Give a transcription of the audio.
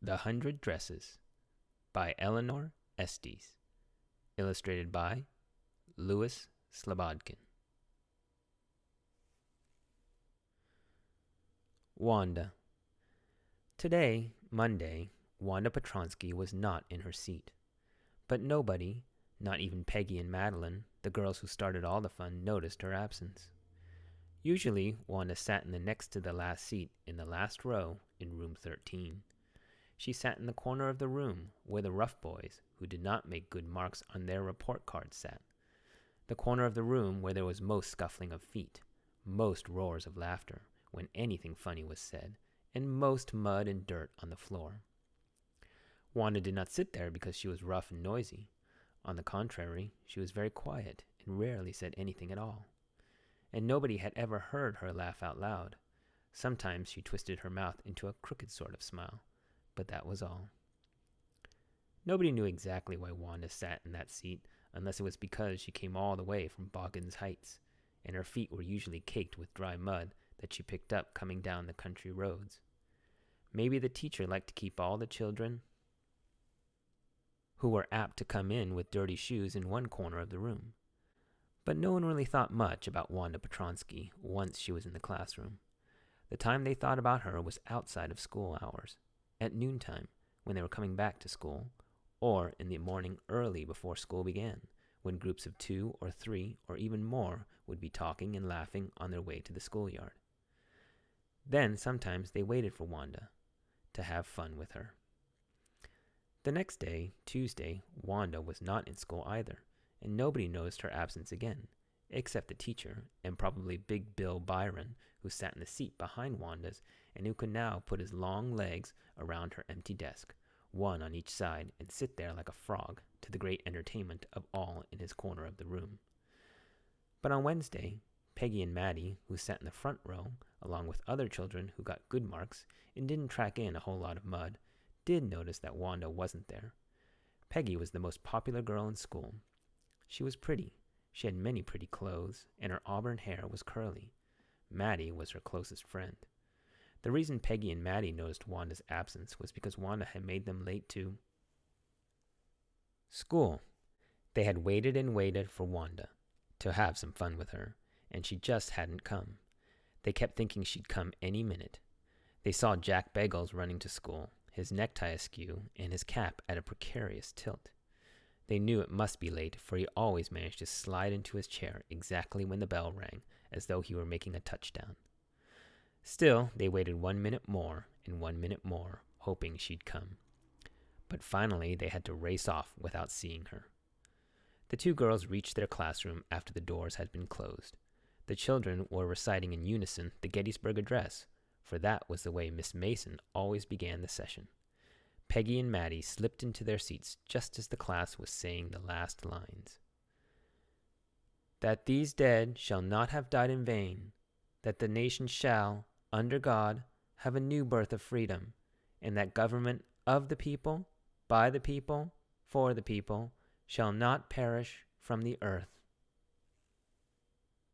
The Hundred Dresses by Eleanor Estes. Illustrated by Louis Slobodkin. Wanda. Today, Monday, Wanda Petronsky was not in her seat. But nobody, not even Peggy and Madeline, the girls who started all the fun, noticed her absence. Usually, Wanda sat in the next to the last seat in the last row in room 13. She sat in the corner of the room where the rough boys, who did not make good marks on their report cards, sat. The corner of the room where there was most scuffling of feet, most roars of laughter when anything funny was said, and most mud and dirt on the floor. Wanda did not sit there because she was rough and noisy. On the contrary, she was very quiet and rarely said anything at all. And nobody had ever heard her laugh out loud. Sometimes she twisted her mouth into a crooked sort of smile, but that was all. Nobody knew exactly why Wanda sat in that seat, unless it was because she came all the way from Boggin's Heights, and her feet were usually caked with dry mud that she picked up coming down the country roads. Maybe the teacher liked to keep all the children who were apt to come in with dirty shoes in one corner of the room. But no one really thought much about Wanda Petronsky once she was in the classroom. The time they thought about her was outside of school hours, at noontime, when they were coming back to school, or in the morning early before school began, when groups of 2 or 3 or even more would be talking and laughing on their way to the schoolyard. Then sometimes they waited for Wanda to have fun with her. The next day, Tuesday, Wanda was not in school either, and nobody noticed her absence again, except the teacher and probably Big Bill Byron, who sat in the seat behind Wanda's and who could now put his long legs around her empty desk, one on each side, and sit there like a frog, to the great entertainment of all in his corner of the room. But on Wednesday, Peggy and Maddie, who sat in the front row, along with other children who got good marks and didn't track in a whole lot of mud, did notice that Wanda wasn't there. Peggy was the most popular girl in school. She was pretty. She had many pretty clothes, and her auburn hair was curly. Maddie was her closest friend. The reason Peggy and Maddie noticed Wanda's absence was because Wanda had made them late to school. They had waited and waited for Wanda to have some fun with her, and she just hadn't come. They kept thinking she'd come any minute. They saw Jack Bagels running to school, his necktie askew and his cap at a precarious tilt. They knew it must be late, for he always managed to slide into his chair exactly when the bell rang, as though he were making a touchdown. Still, they waited 1 minute more and 1 minute more, hoping she'd come. But finally, they had to race off without seeing her. The two girls reached their classroom after the doors had been closed. The children were reciting in unison the Gettysburg Address, for that was the way Miss Mason always began the session. Peggy and Maddie slipped into their seats just as the class was saying the last lines. That these dead shall not have died in vain, that the nation shall, under God, have a new birth of freedom, and that government of the people, by the people, for the people, shall not perish from the earth.